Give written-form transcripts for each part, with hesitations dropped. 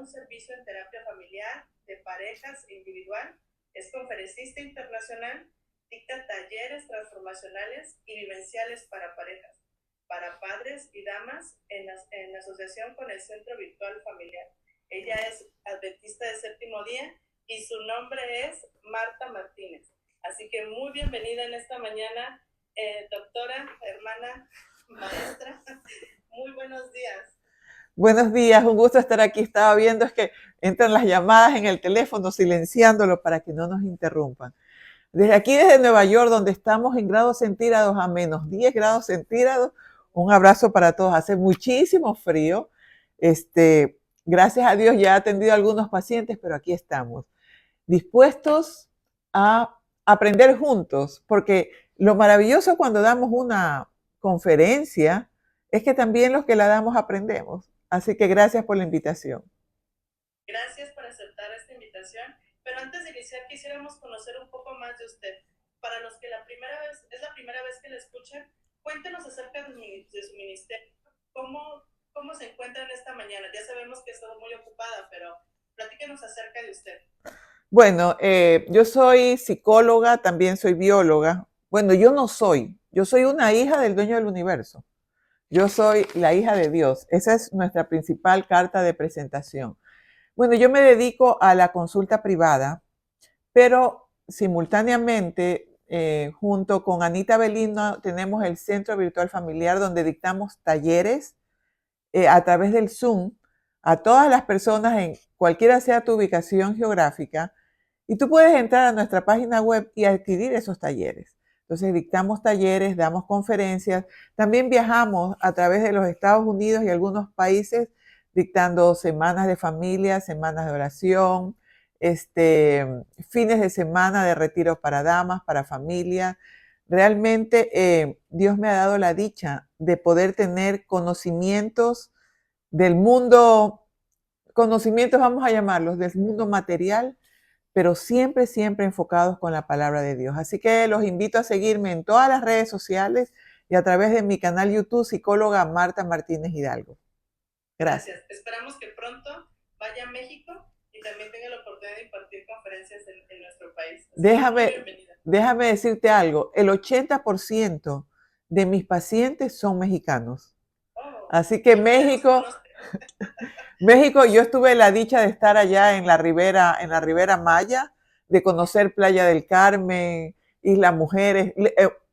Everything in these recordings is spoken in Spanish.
un servicio en terapia familiar, de parejas e individual, es conferencista internacional, dicta talleres transformacionales y vivenciales para parejas, para padres y damas en asociación con el Centro Virtual Familiar. Ella es adventista de séptimo día y su nombre es Marta Martínez. Así que muy bienvenida en esta mañana, doctora, hermana, maestra. Muy buenos días. Buenos días, un gusto estar aquí. Estaba viendo es que entran las llamadas en el teléfono, silenciándolo para que no nos interrumpan. Desde aquí, desde Nueva York, donde estamos en grados centígrados a menos 10 grados centígrados, un abrazo para todos. Hace muchísimo frío. Gracias a Dios ya he atendido a algunos pacientes, pero aquí estamos, dispuestos a aprender juntos, porque lo maravilloso cuando damos una conferencia es que también los que la damos aprendemos. Así que gracias por la invitación. Gracias por aceptar esta invitación. Pero antes de iniciar, quisiéramos conocer un poco más de usted. Para los que es la primera vez que le escuchan, cuéntenos acerca de su ministerio. ¿Cómo se encuentran esta mañana? Ya sabemos que está muy ocupada, pero platíquenos acerca de usted. Bueno, yo soy psicóloga, también soy bióloga. Bueno, yo soy una hija del dueño del universo. Yo soy la hija de Dios. Esa es nuestra principal carta de presentación. Bueno, yo me dedico a la consulta privada, pero simultáneamente, junto con Anita Belino, tenemos el Centro Virtual Familiar donde dictamos talleres a través del Zoom a todas las personas en cualquiera sea tu ubicación geográfica, y tú puedes entrar a nuestra página web y adquirir esos talleres. Entonces dictamos talleres, damos conferencias, también viajamos a través de los Estados Unidos y algunos países dictando semanas de familia, semanas de oración, fines de semana de retiro para damas, para familia. Realmente Dios me ha dado la dicha de poder tener conocimientos del mundo, conocimientos vamos a llamarlos, del mundo material, pero siempre, siempre enfocados con la palabra de Dios. Así que los invito a seguirme en todas las redes sociales y a través de mi canal YouTube, psicóloga Marta Martínez Hidalgo. Gracias. Esperamos que pronto vaya a México y también tenga la oportunidad de impartir conferencias en nuestro país. Déjame decirte algo. El 80% de mis pacientes son mexicanos. Así que México, yo tuve la dicha de estar allá en la Ribera Maya, de conocer Playa del Carmen, Isla Mujeres,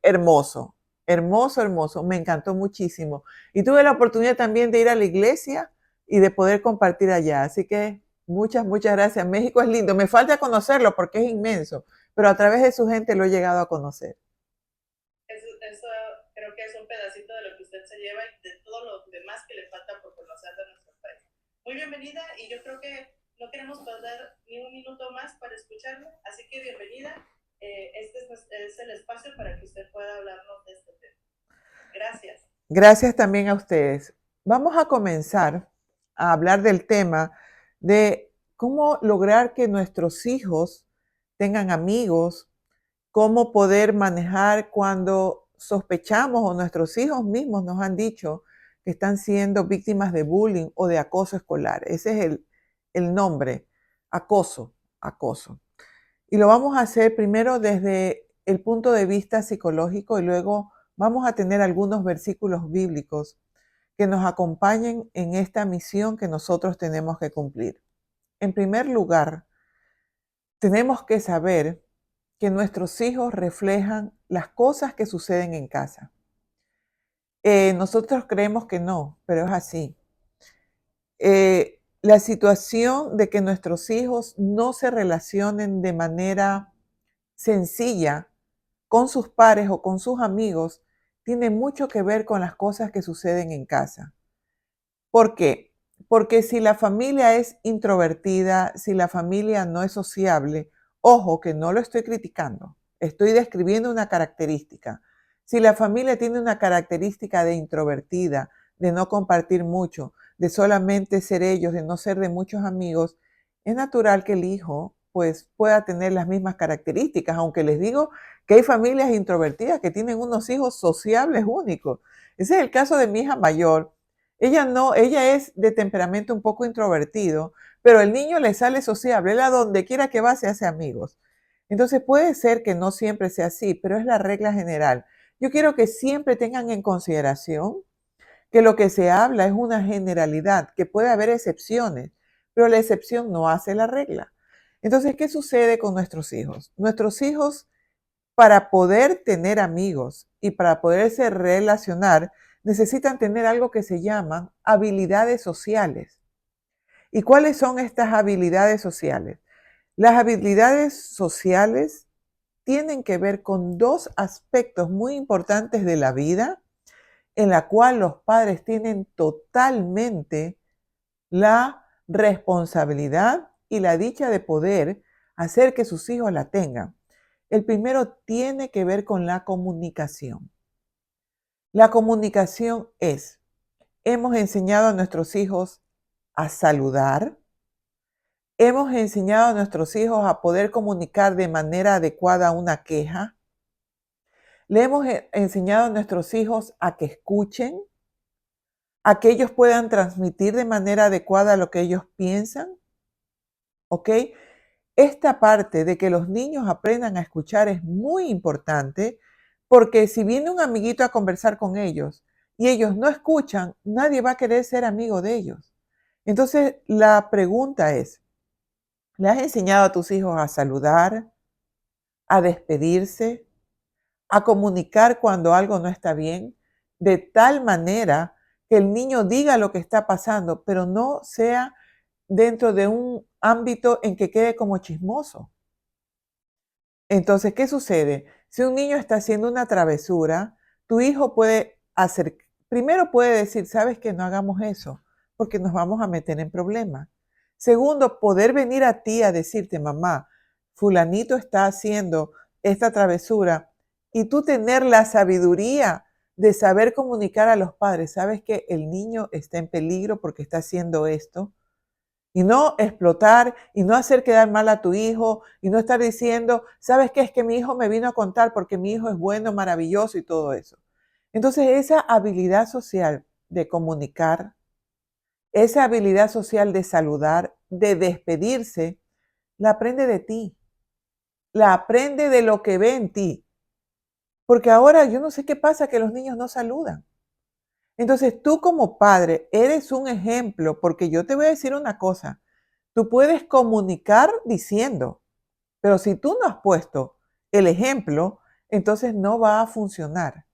hermoso, hermoso, hermoso, me encantó muchísimo. Y tuve la oportunidad también de ir a la iglesia y de poder compartir allá. Así que muchas, muchas gracias. México es lindo, me falta conocerlo porque es inmenso, pero a través de su gente lo he llegado a conocer. Eso creo que es un pedacito de lo que usted se lleva y de todo lo demás que le falta por conocer de nuestro país. Muy bienvenida, y yo creo que no queremos perder ni un minuto más para escucharla, así que bienvenida. Este es el espacio para que usted pueda hablarnos de este tema. Gracias. Gracias también a ustedes. Vamos a comenzar a hablar del tema de cómo lograr que nuestros hijos tengan amigos, cómo poder manejar cuando sospechamos o nuestros hijos mismos nos han dicho que están siendo víctimas de bullying o de acoso escolar. Ese es el nombre, acoso. Y lo vamos a hacer primero desde el punto de vista psicológico y luego vamos a tener algunos versículos bíblicos que nos acompañen en esta misión que nosotros tenemos que cumplir. En primer lugar, tenemos que saber que nuestros hijos reflejan las cosas que suceden en casa. Nosotros creemos que no, pero es así. La situación de que nuestros hijos no se relacionen de manera sencilla con sus pares o con sus amigos tiene mucho que ver con las cosas que suceden en casa. ¿Por qué? Porque si la familia es introvertida, si la familia no es sociable, ojo que no lo estoy criticando, estoy describiendo una característica. Si la familia tiene una característica de introvertida, de no compartir mucho, de solamente ser ellos, de no ser de muchos amigos, es natural que el hijo pues pueda tener las mismas características, aunque les digo que hay familias introvertidas que tienen unos hijos sociables únicos. Ese es el caso de mi hija mayor. Ella es de temperamento un poco introvertido, pero el niño le sale sociable, él a donde quiera que va se hace amigos. Entonces puede ser que no siempre sea así, pero es la regla general. Yo quiero que siempre tengan en consideración que lo que se habla es una generalidad, que puede haber excepciones, pero la excepción no hace la regla. Entonces, ¿qué sucede con nuestros hijos? Nuestros hijos, para poder tener amigos y para poderse relacionar, necesitan tener algo que se llaman habilidades sociales. ¿Y cuáles son estas habilidades sociales? Las habilidades sociales tienen que ver con dos aspectos muy importantes de la vida en la cual los padres tienen totalmente la responsabilidad y la dicha de poder hacer que sus hijos la tengan. El primero tiene que ver con la comunicación. La comunicación es, hemos enseñado a nuestros hijos a saludar, hemos enseñado a nuestros hijos a poder comunicar de manera adecuada una queja, le hemos enseñado a nuestros hijos a que escuchen, a que ellos puedan transmitir de manera adecuada lo que ellos piensan, ¿ok? Esta parte de que los niños aprendan a escuchar es muy importante porque si viene un amiguito a conversar con ellos y ellos no escuchan, nadie va a querer ser amigo de ellos. Entonces, la pregunta es, ¿le has enseñado a tus hijos a saludar, a despedirse, a comunicar cuando algo no está bien, de tal manera que el niño diga lo que está pasando, pero no sea dentro de un ámbito en que quede como chismoso? Entonces, ¿qué sucede? Si un niño está haciendo una travesura, tu hijo puede hacer, primero puede decir, sabes que no hagamos eso, porque nos vamos a meter en problemas. Segundo, poder venir a ti a decirte, mamá, fulanito está haciendo esta travesura, y tú tener la sabiduría de saber comunicar a los padres, sabes que el niño está en peligro porque está haciendo esto, y no explotar y no hacer quedar mal a tu hijo y no estar diciendo, ¿sabes qué? Es que mi hijo me vino a contar porque mi hijo es bueno, maravilloso y todo eso. Entonces, esa habilidad social de comunicar, esa habilidad social de saludar, de despedirse, la aprende de ti, la aprende de lo que ve en ti. Porque ahora yo no sé qué pasa que los niños no saludan. Entonces, tú como padre eres un ejemplo, porque yo te voy a decir una cosa. Tú puedes comunicar diciendo, pero si tú no has puesto el ejemplo, entonces no va a funcionar.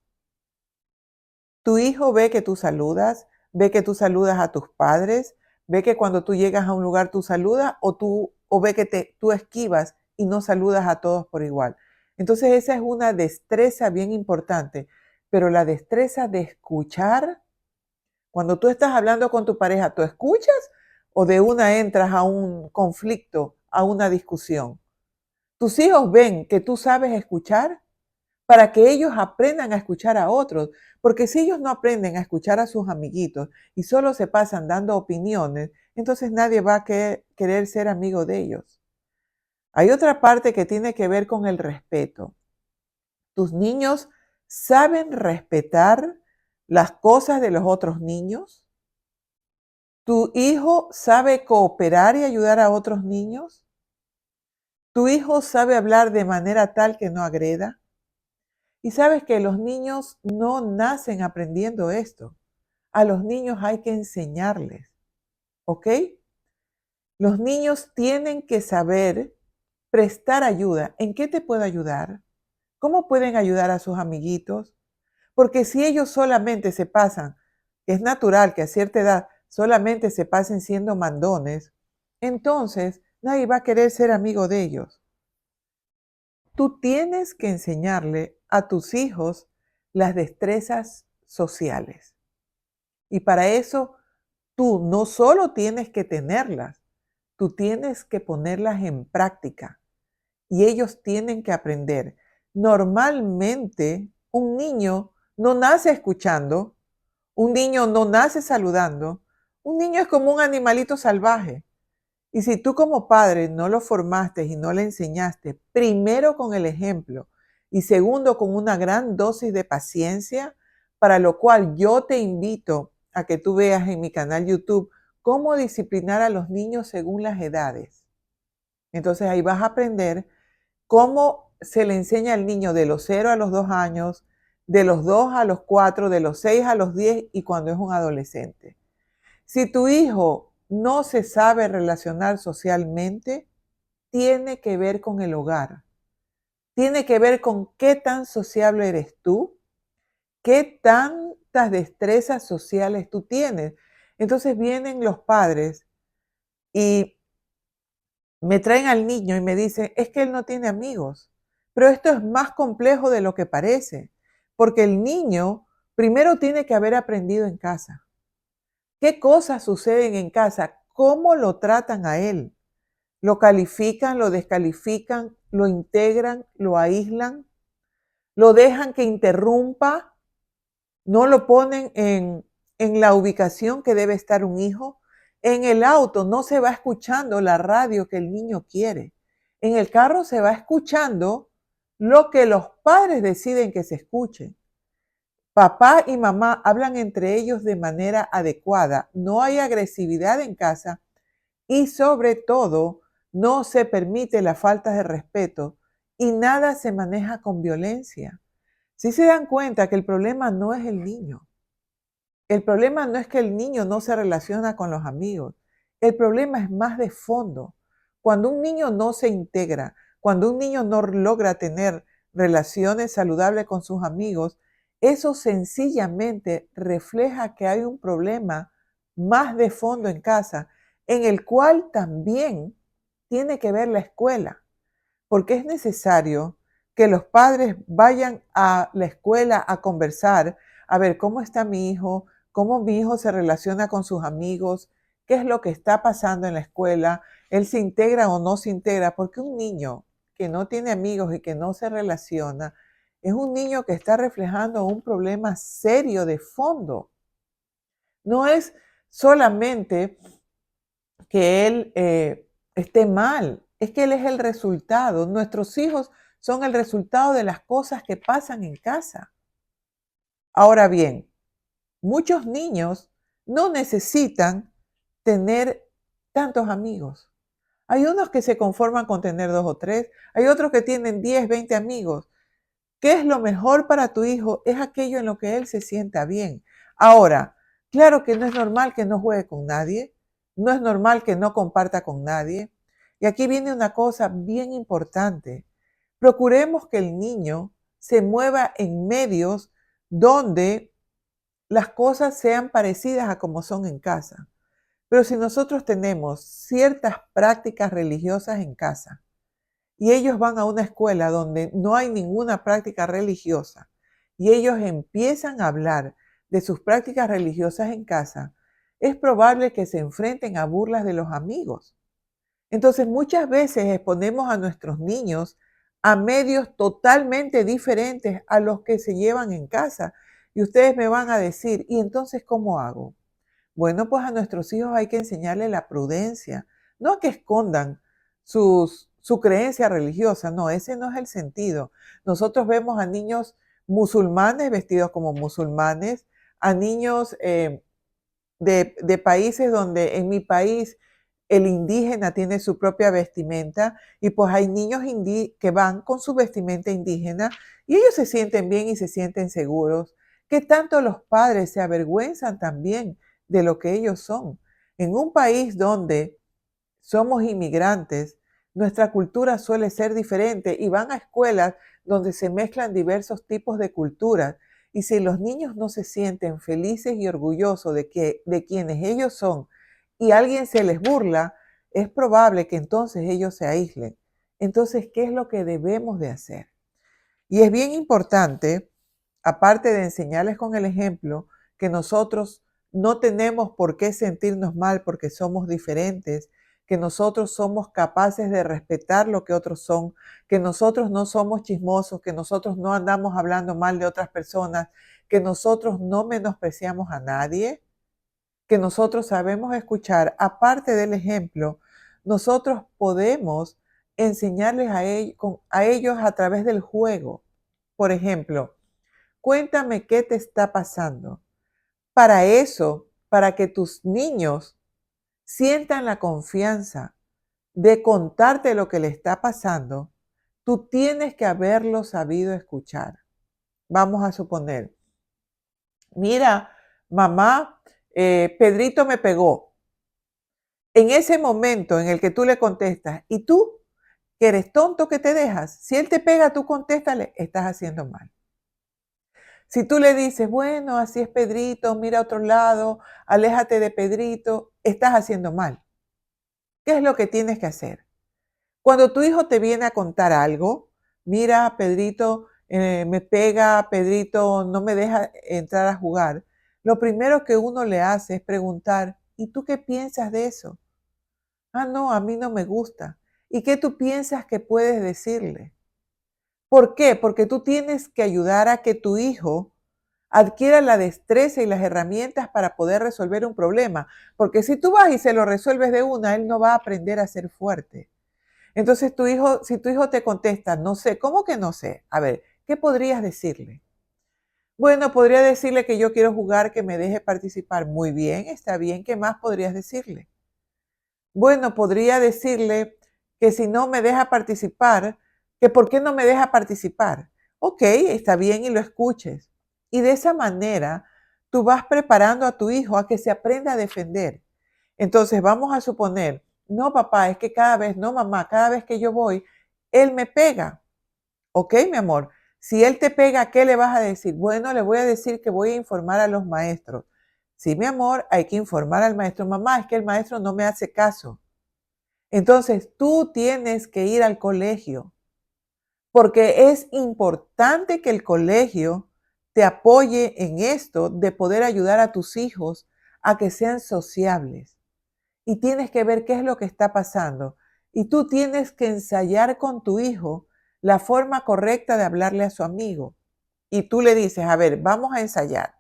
Tu hijo ve que tú saludas, ve que tú saludas a tus padres, ve que cuando tú llegas a un lugar tú saludas o ve que tú esquivas y no saludas a todos por igual. Entonces esa es una destreza bien importante, pero la destreza de escuchar, cuando tú estás hablando con tu pareja, ¿tú escuchas o de una entras a un conflicto, a una discusión? Tus hijos ven que tú sabes escuchar para que ellos aprendan a escuchar a otros, porque si ellos no aprenden a escuchar a sus amiguitos y solo se pasan dando opiniones, entonces nadie va a querer ser amigo de ellos. Hay otra parte que tiene que ver con el respeto. ¿Tus niños saben respetar las cosas de los otros niños? ¿Tu hijo sabe cooperar y ayudar a otros niños? ¿Tu hijo sabe hablar de manera tal que no agreda? Y sabes que los niños no nacen aprendiendo esto. A los niños hay que enseñarles, ¿ok? Los niños tienen que saber prestar ayuda. ¿En qué te puedo ayudar? ¿Cómo pueden ayudar a sus amiguitos? Porque si ellos solamente se pasan, que es natural que a cierta edad solamente se pasen siendo mandones, entonces nadie va a querer ser amigo de ellos. Tú tienes que enseñarle a tus hijos las destrezas sociales. Y para eso tú no solo tienes que tenerlas, tú tienes que ponerlas en práctica. Y ellos tienen que aprender. Normalmente un niño no nace escuchando, un niño no nace saludando, un niño es como un animalito salvaje. Y si tú como padre no lo formaste y no le enseñaste, primero con el ejemplo y segundo con una gran dosis de paciencia, para lo cual yo te invito a que tú veas en mi canal YouTube cómo disciplinar a los niños según las edades. Entonces ahí vas a aprender cómo se le enseña al niño de los 0 a los 2 años, de los 2 a los 4, de los 6 a los 10 y cuando es un adolescente. Si tu hijo no se sabe relacionar socialmente, tiene que ver con el hogar. Tiene que ver con qué tan sociable eres tú, qué tantas destrezas sociales tú tienes. Entonces vienen los padres y me traen al niño y me dicen, es que él no tiene amigos. Pero esto es más complejo de lo que parece, porque el niño primero tiene que haber aprendido en casa. ¿Qué cosas suceden en casa? ¿Cómo lo tratan a él? ¿Lo califican, lo descalifican, lo integran, lo aíslan? ¿Lo dejan que interrumpa? ¿No lo ponen en la ubicación que debe estar un hijo? En el auto no se va escuchando la radio que el niño quiere. En el carro se va escuchando lo que los padres deciden que se escuche. Papá y mamá hablan entre ellos de manera adecuada. No hay agresividad en casa y sobre todo no se permite la falta de respeto y nada se maneja con violencia. Si se dan cuenta que el problema no es el niño. El problema no es que el niño no se relaciona con los amigos. El problema es más de fondo. Cuando un niño no se integra, cuando un niño no logra tener relaciones saludables con sus amigos, eso sencillamente refleja que hay un problema más de fondo en casa, en el cual también tiene que ver la escuela, porque es necesario que los padres vayan a la escuela a conversar, a ver cómo está mi hijo, cómo mi hijo se relaciona con sus amigos, qué es lo que está pasando en la escuela, él se integra o no se integra, porque un niño que no tiene amigos y que no se relaciona, es un niño que está reflejando un problema serio de fondo. No es solamente que él esté mal, es que él es el resultado. Nuestros hijos son el resultado de las cosas que pasan en casa. Ahora bien, muchos niños no necesitan tener tantos amigos. Hay unos que se conforman con tener 2 o 3, hay otros que tienen 10, 20 amigos. ¿Qué es lo mejor para tu hijo? Es aquello en lo que él se sienta bien. Ahora, claro que no es normal que no juegue con nadie, no es normal que no comparta con nadie. Y aquí viene una cosa bien importante. Procuremos que el niño se mueva en medios donde las cosas sean parecidas a como son en casa. Pero si nosotros tenemos ciertas prácticas religiosas en casa, y ellos van a una escuela donde no hay ninguna práctica religiosa y ellos empiezan a hablar de sus prácticas religiosas en casa, es probable que se enfrenten a burlas de los amigos. Entonces muchas veces exponemos a nuestros niños a medios totalmente diferentes a los que se llevan en casa. Y ustedes me van a decir, ¿y entonces cómo hago? Bueno, pues a nuestros hijos hay que enseñarles la prudencia, no a que escondan su creencia religiosa, no, ese no es el sentido. Nosotros vemos a niños musulmanes vestidos como musulmanes, a niños de países donde en mi país el indígena tiene su propia vestimenta y pues hay niños que van con su vestimenta indígena y ellos se sienten bien y se sienten seguros, que tanto los padres se avergüenzan también de lo que ellos son. En un país donde somos inmigrantes, nuestra cultura suele ser diferente y van a escuelas donde se mezclan diversos tipos de culturas. Y si los niños no se sienten felices y orgullosos de quienes ellos son y alguien se les burla, es probable que entonces ellos se aíslen. Entonces, ¿qué es lo que debemos de hacer? Y es bien importante, aparte de enseñarles con el ejemplo, que nosotros no tenemos por qué sentirnos mal porque somos diferentes, que nosotros somos capaces de respetar lo que otros son, que nosotros no somos chismosos, que nosotros no andamos hablando mal de otras personas, que nosotros no menospreciamos a nadie, que nosotros sabemos escuchar. Aparte del ejemplo, nosotros podemos enseñarles a ellos a través del juego. Por ejemplo, cuéntame qué te está pasando. Para eso, para que tus niños sientan la confianza de contarte lo que le está pasando, tú tienes que haberlo sabido escuchar. Vamos a suponer, mira, mamá, Pedrito me pegó. En ese momento en el que tú le contestas, ¿y tú, que eres tonto que te dejas? Si él te pega, tú contéstale, estás haciendo mal. Si tú le dices, bueno, así es Pedrito, mira a otro lado, aléjate de Pedrito, estás haciendo mal. ¿Qué es lo que tienes que hacer? Cuando tu hijo te viene a contar algo, mira, Pedrito me pega, Pedrito no me deja entrar a jugar, lo primero que uno le hace es preguntar, ¿y tú qué piensas de eso? Ah, no, a mí no me gusta. ¿Y qué tú piensas que puedes decirle? ¿Por qué? Porque tú tienes que ayudar a que tu hijo adquiera la destreza y las herramientas para poder resolver un problema. Porque si tú vas y se lo resuelves de una, él no va a aprender a ser fuerte. Entonces tu hijo, si tu hijo te contesta, no sé, ¿cómo que no sé? A ver, ¿qué podrías decirle? Bueno, podría decirle que yo quiero jugar, que me deje participar. Muy bien, está bien. ¿Qué más podrías decirle? Bueno, podría decirle que si no me deja participar, que por qué no me deja participar. Ok, está bien y lo escuches. Y de esa manera, tú vas preparando a tu hijo a que se aprenda a defender. Entonces, vamos a suponer, no papá, es que cada vez, no mamá, cada vez que yo voy, él me pega. Ok, mi amor, si él te pega, ¿qué le vas a decir? Bueno, le voy a decir que voy a informar a los maestros. Sí, mi amor, hay que informar al maestro. Mamá, es que el maestro no me hace caso. Entonces, tú tienes que ir al colegio porque es importante que el colegio te apoye en esto de poder ayudar a tus hijos a que sean sociables. Y tienes que ver qué es lo que está pasando. Y tú tienes que ensayar con tu hijo la forma correcta de hablarle a su amigo. Y tú le dices, a ver, vamos a ensayar.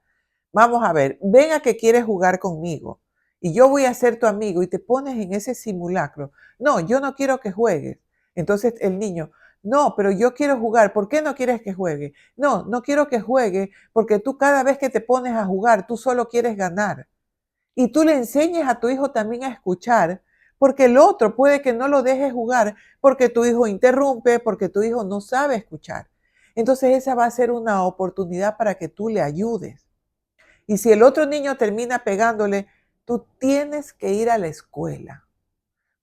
Vamos a ver, ven a que quieres jugar conmigo y yo voy a ser tu amigo y te pones en ese simulacro. No, yo no quiero que juegues. Entonces el niño, no, pero yo quiero jugar. ¿Por qué no quieres que juegue? No, no quiero que juegue porque tú cada vez que te pones a jugar, tú solo quieres ganar. Y tú le enseñes a tu hijo también a escuchar, porque el otro puede que no lo deje jugar porque tu hijo interrumpe, porque tu hijo no sabe escuchar. Entonces esa va a ser una oportunidad para que tú le ayudes. Y si el otro niño termina pegándole, tú tienes que ir a la escuela,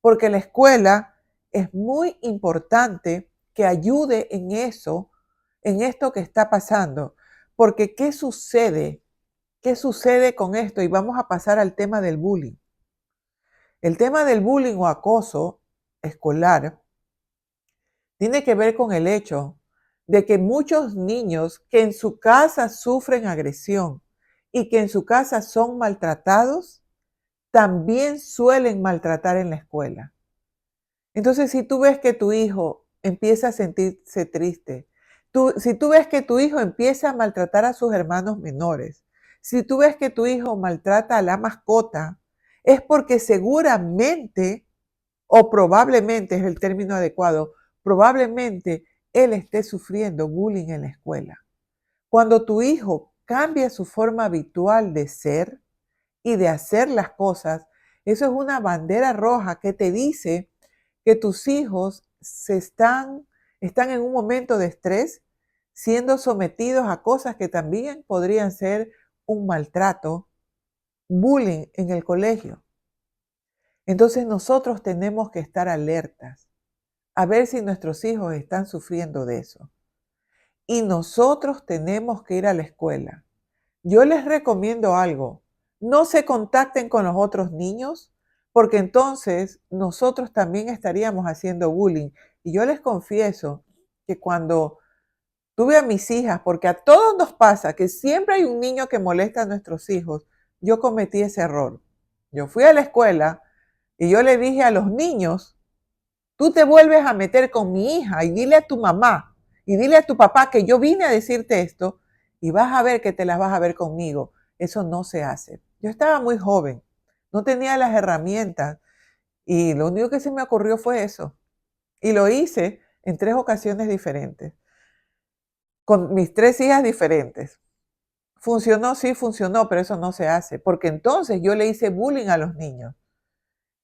porque la escuela es muy importante que ayude en eso, en esto que está pasando. Porque ¿qué sucede? ¿Qué sucede con esto? Y vamos a pasar al tema del bullying. El tema del bullying o acoso escolar tiene que ver con el hecho de que muchos niños que en su casa sufren agresión y que en su casa son maltratados, también suelen maltratar en la escuela. Entonces, si tú ves que tu hijo empieza a sentirse triste, si tú ves que tu hijo empieza a maltratar a sus hermanos menores, si tú ves que tu hijo maltrata a la mascota, es porque seguramente o probablemente es el término adecuado, probablemente él esté sufriendo bullying en la escuela. Cuando tu hijo cambia su forma habitual de ser y de hacer las cosas, eso es una bandera roja que te dice que tus hijos están en un momento de estrés, siendo sometidos a cosas que también podrían ser un maltrato, bullying en el colegio. Entonces nosotros tenemos que estar alertas a ver si nuestros hijos están sufriendo de eso. Y nosotros tenemos que ir a la escuela. Yo les recomiendo algo. No se contacten con los otros niños porque entonces nosotros también estaríamos haciendo bullying. Y yo les confieso que cuando tuve a mis hijas, porque a todos nos pasa que siempre hay un niño que molesta a nuestros hijos, yo cometí ese error. Yo fui a la escuela y yo le dije a los niños, tú te vuelves a meter con mi hija y dile a tu mamá y dile a tu papá que yo vine a decirte esto y vas a ver que te las vas a ver conmigo. Eso no se hace. Yo estaba muy joven, no tenía las herramientas y lo único que se me ocurrió fue eso. Y lo hice en 3 ocasiones diferentes, con mis 3 hijas diferentes. Funcionó, sí funcionó, pero eso no se hace, porque entonces yo le hice bullying a los niños.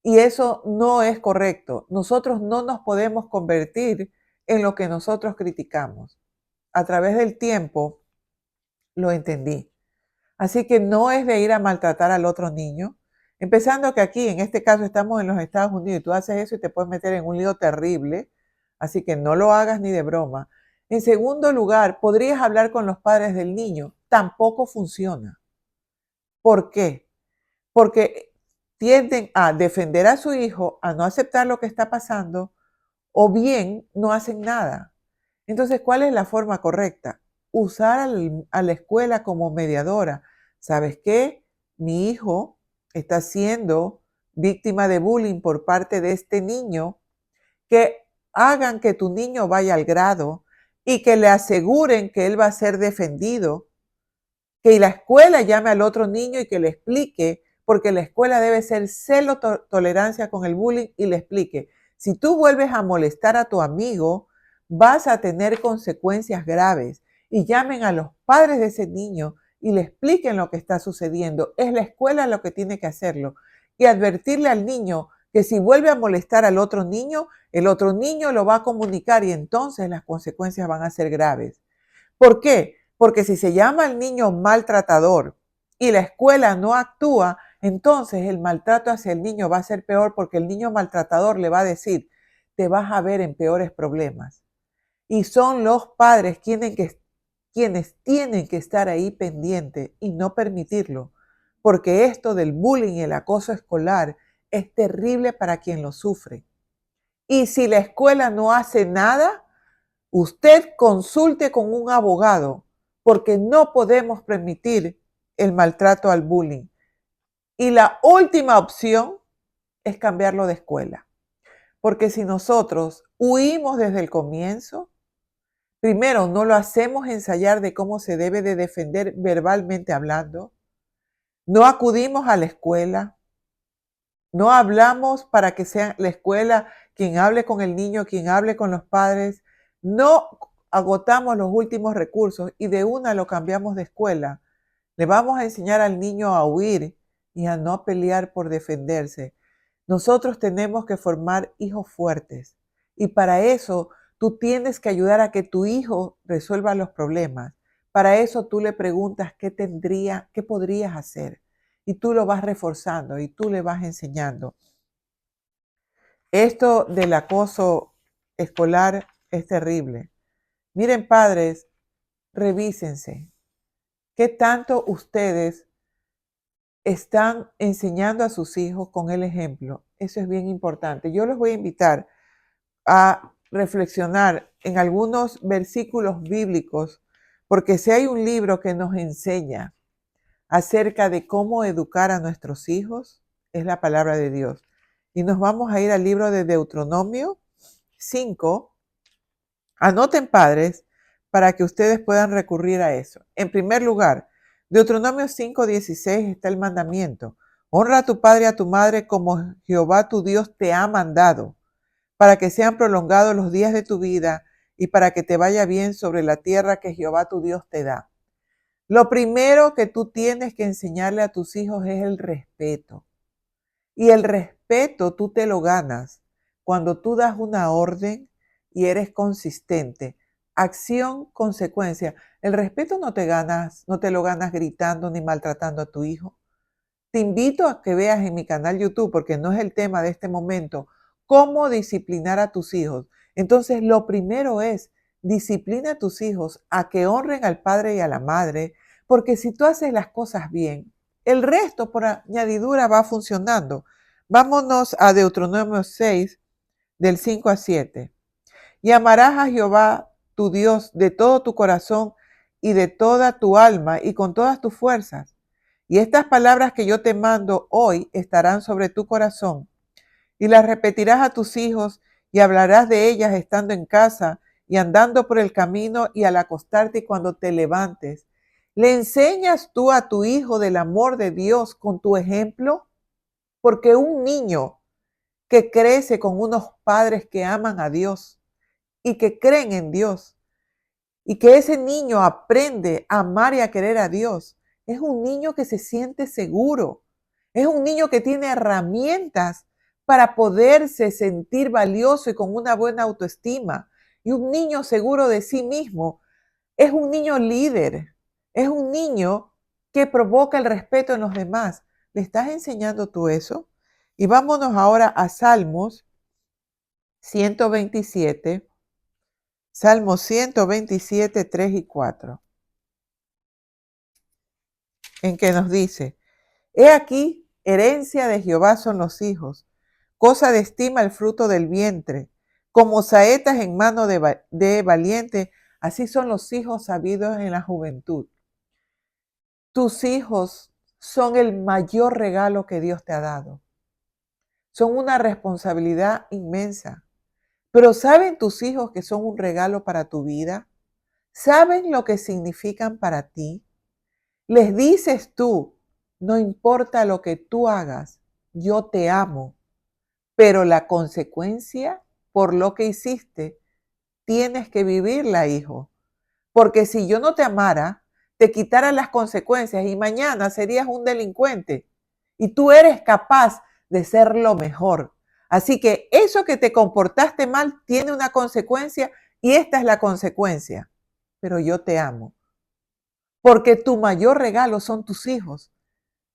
Y eso no es correcto. Nosotros no nos podemos convertir en lo que nosotros criticamos. A través del tiempo lo entendí. Así que no es de ir a maltratar al otro niño. Empezando que aquí, en este caso, estamos en los Estados Unidos y tú haces eso y te puedes meter en un lío terrible. Así que no lo hagas ni de broma. En segundo lugar, podrías hablar con los padres del niño. Tampoco funciona. ¿Por qué? Porque tienden a defender a su hijo, a no aceptar lo que está pasando, o bien no hacen nada. Entonces, ¿cuál es la forma correcta? Usar a la escuela como mediadora. ¿Sabes qué? Mi hijo está siendo víctima de bullying por parte de este niño. Que hagan que tu niño vaya al grado y que le aseguren que él va a ser defendido, que la escuela llame al otro niño y que le explique, porque la escuela debe ser cero tolerancia con el bullying y le explique, si tú vuelves a molestar a tu amigo, vas a tener consecuencias graves y llamen a los padres de ese niño y le expliquen lo que está sucediendo. Es la escuela lo que tiene que hacerlo y advertirle al niño que si vuelve a molestar al otro niño, el otro niño lo va a comunicar y entonces las consecuencias van a ser graves. ¿Por qué? Porque si se llama al niño maltratador y la escuela no actúa, entonces el maltrato hacia el niño va a ser peor porque el niño maltratador le va a decir, te vas a ver en peores problemas. Y son los padres quienes tienen que estar ahí pendientes y no permitirlo, porque esto del bullying y el acoso escolar es terrible para quien lo sufre. Y si la escuela no hace nada, usted consulte con un abogado porque no podemos permitir el maltrato al bullying. Y la última opción es cambiarlo de escuela. Porque si nosotros huimos desde el comienzo, primero no lo hacemos ensayar de cómo se debe de defender verbalmente hablando, no acudimos a la escuela, no hablamos para que sea la escuela quien hable con el niño, quien hable con los padres, no agotamos los últimos recursos y de una lo cambiamos de escuela. Le vamos a enseñar al niño a huir y a no pelear por defenderse. Nosotros tenemos que formar hijos fuertes y para eso tú tienes que ayudar a que tu hijo resuelva los problemas. Para eso tú le preguntas qué podrías hacer y tú lo vas reforzando y tú le vas enseñando. Esto del acoso escolar es terrible. Miren, padres, revísense. ¿Qué tanto ustedes están enseñando a sus hijos con el ejemplo? Eso es bien importante. Yo los voy a invitar a reflexionar en algunos versículos bíblicos, porque si hay un libro que nos enseña acerca de cómo educar a nuestros hijos, es la palabra de Dios. Y nos vamos a ir al libro de Deuteronomio 5. Anoten, padres, para que ustedes puedan recurrir a eso. En primer lugar, Deuteronomio 5:16 está el mandamiento. Honra a tu padre y a tu madre como Jehová tu Dios te ha mandado, para que sean prolongados los días de tu vida y para que te vaya bien sobre la tierra que Jehová tu Dios te da. Lo primero que tú tienes que enseñarle a tus hijos es el respeto. Y el respeto tú te lo ganas cuando tú das una orden y eres consistente. Acción, consecuencia. El respeto no te lo ganas gritando ni maltratando a tu hijo. Te invito a que veas en mi canal YouTube, porque no es el tema de este momento, cómo disciplinar a tus hijos. Entonces, lo primero es disciplina a tus hijos a que honren al padre y a la madre, porque si tú haces las cosas bien, el resto por añadidura va funcionando. Vámonos a Deuteronomio 6, del 5 a 7. Y amarás a Jehová tu Dios de todo tu corazón y de toda tu alma y con todas tus fuerzas. Y estas palabras que yo te mando hoy estarán sobre tu corazón y las repetirás a tus hijos y hablarás de ellas estando en casa y andando por el camino y al acostarte y cuando te levantes. ¿Le enseñas tú a tu hijo del amor de Dios con tu ejemplo? Porque un niño que crece con unos padres que aman a Dios y que creen en Dios y que ese niño aprende a amar y a querer a Dios, es un niño que se siente seguro, es un niño que tiene herramientas para poderse sentir valioso y con una buena autoestima. Y un niño seguro de sí mismo es un niño líder, es un niño que provoca el respeto en los demás. ¿Le estás enseñando tú eso? Y vámonos ahora a Salmos 127, Salmos 127, 3 y 4, en que nos dice, he aquí, herencia de Jehová son los hijos, cosa de estima el fruto del vientre, como saetas en mano de valiente, así son los hijos sabidos en la juventud. Tus hijos son el mayor regalo que Dios te ha dado. Son una responsabilidad inmensa. Pero ¿saben tus hijos que son un regalo para tu vida? ¿Saben lo que significan para ti? Les dices tú, no importa lo que tú hagas, yo te amo, pero la consecuencia por lo que hiciste, tienes que vivirla, hijo. Porque si yo no te amara, te quitara las consecuencias y mañana serías un delincuente. Y tú eres capaz de ser lo mejor. Así que eso que te comportaste mal tiene una consecuencia y esta es la consecuencia. Pero yo te amo. Porque tu mayor regalo son tus hijos.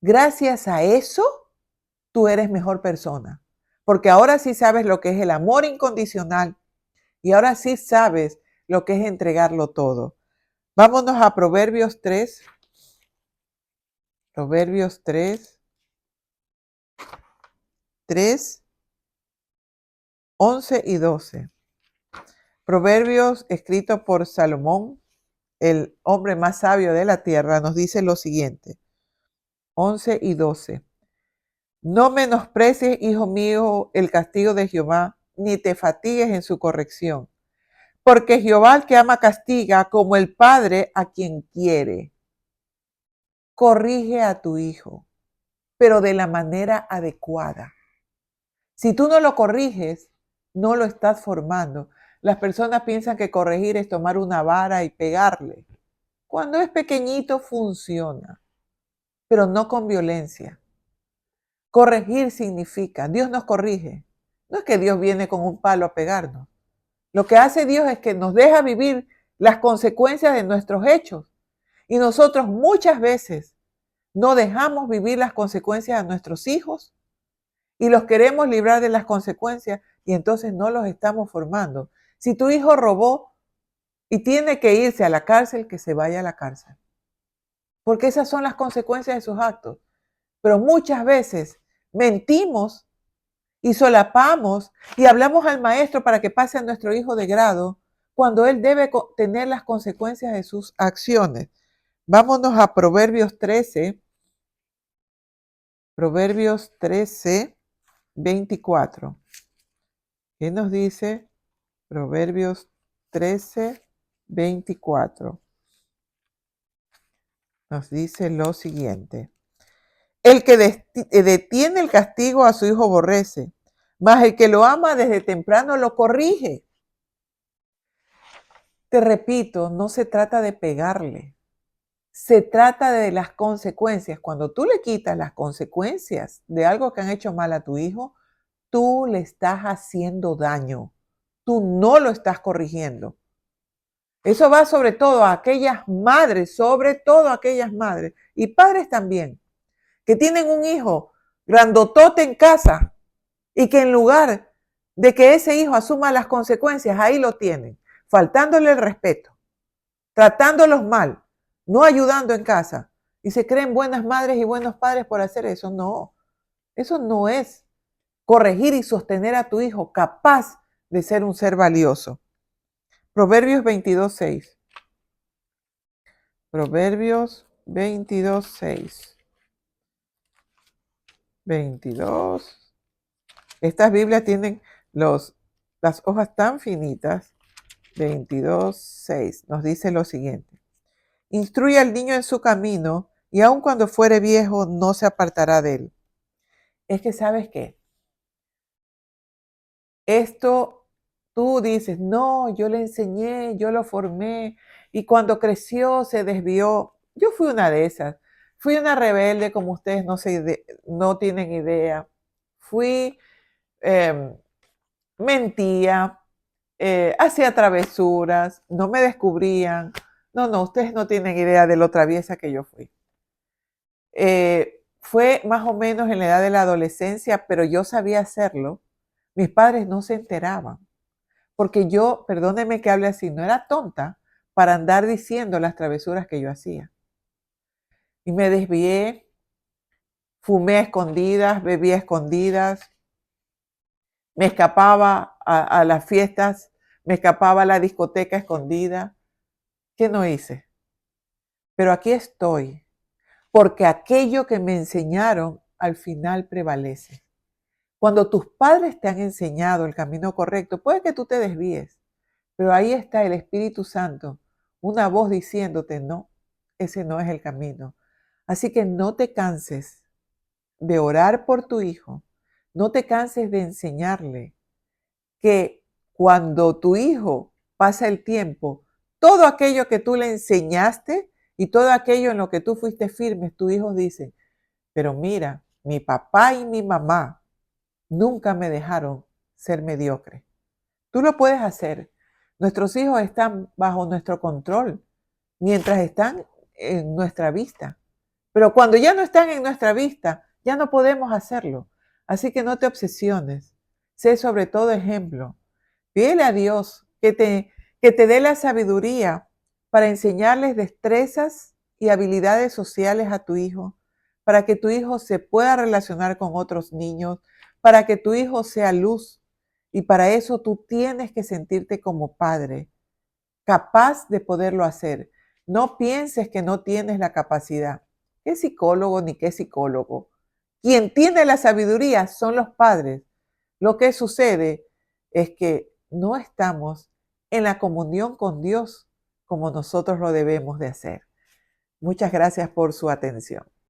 Gracias a eso, tú eres mejor persona. Porque ahora sí sabes lo que es el amor incondicional y ahora sí sabes lo que es entregarlo todo. Vámonos a Proverbios 3. Proverbios 3, 11 y 12. Proverbios escrito por Salomón, el hombre más sabio de la tierra, nos dice lo siguiente. 11 y 12. No menosprecies, hijo mío, el castigo de Jehová, ni te fatigues en su corrección. Porque Jehová al que ama castiga como el padre a quien quiere. Corrige a tu hijo, pero de la manera adecuada. Si tú no lo corriges, no lo estás formando. Las personas piensan que corregir es tomar una vara y pegarle. Cuando es pequeñito funciona, pero no con violencia. Corregir significa, Dios nos corrige. No es que Dios viene con un palo a pegarnos. Lo que hace Dios es que nos deja vivir las consecuencias de nuestros hechos. Y nosotros muchas veces no dejamos vivir las consecuencias a nuestros hijos y los queremos librar de las consecuencias y entonces no los estamos formando. Si tu hijo robó y tiene que irse a la cárcel, que se vaya a la cárcel. Porque esas son las consecuencias de sus actos. Pero muchas veces mentimos y solapamos y hablamos al maestro para que pase a nuestro hijo de grado cuando él debe tener las consecuencias de sus acciones. Vámonos a Proverbios 13. Proverbios 13, 24. ¿Qué nos dice? Proverbios 13, 24. Nos dice lo siguiente. El que detiene el castigo a su hijo aborrece, mas el que lo ama desde temprano lo corrige. Te repito, no se trata de pegarle, se trata de las consecuencias. Cuando tú le quitas las consecuencias de algo que han hecho mal a tu hijo, tú le estás haciendo daño, tú no lo estás corrigiendo. Eso va sobre todo a aquellas madres, sobre todo a aquellas madres y padres también, que tienen un hijo grandotote en casa y que en lugar de que ese hijo asuma las consecuencias, ahí lo tienen, faltándole el respeto, tratándolos mal, no ayudando en casa y se creen buenas madres y buenos padres por hacer eso. No, eso no es corregir y sostener a tu hijo capaz de ser un ser valioso. Proverbios 22:6. Proverbios 22:6. 22. Estas Biblias tienen las hojas tan finitas. 22:6 nos dice lo siguiente. Instruye al niño en su camino y aun cuando fuere viejo no se apartará de él. Es que ¿sabes qué? Esto tú dices, no, yo le enseñé, yo lo formé y cuando creció se desvió. Yo fui una de esas. Fui una rebelde como ustedes no tienen idea. Fui mentía, hacía travesuras, no me descubrían. No, ustedes no tienen idea de lo traviesa que yo fui. Fue más o menos en la edad de la adolescencia, pero yo sabía hacerlo. Mis padres no se enteraban, porque yo, perdónenme que hable así, no era tonta para andar diciendo las travesuras que yo hacía. Y me desvié, fumé a escondidas, bebí a escondidas, me escapaba a las fiestas, me escapaba a la discoteca escondida. ¿Qué no hice? Pero aquí estoy, porque aquello que me enseñaron al final prevalece. Cuando tus padres te han enseñado el camino correcto, puede que tú te desvíes, pero ahí está el Espíritu Santo, una voz diciéndote, no, ese no es el camino. Así que no te canses de orar por tu hijo, no te canses de enseñarle que cuando tu hijo pasa el tiempo, todo aquello que tú le enseñaste y todo aquello en lo que tú fuiste firme, tu hijo dice, pero mira, mi papá y mi mamá nunca me dejaron ser mediocre. Tú lo puedes hacer. Nuestros hijos están bajo nuestro control mientras están en nuestra vista. Pero cuando ya no están en nuestra vista, ya no podemos hacerlo. Así que no te obsesiones. Sé sobre todo ejemplo. Pídele a Dios que te dé la sabiduría para enseñarles destrezas y habilidades sociales a tu hijo, para que tu hijo se pueda relacionar con otros niños, para que tu hijo sea luz. Y para eso tú tienes que sentirte como padre, capaz de poderlo hacer. No pienses que no tienes la capacidad. ¿Qué psicólogo ni qué psicólogo? Quien tiene la sabiduría son los padres. Lo que sucede es que no estamos en la comunión con Dios como nosotros lo debemos de hacer. Muchas gracias por su atención.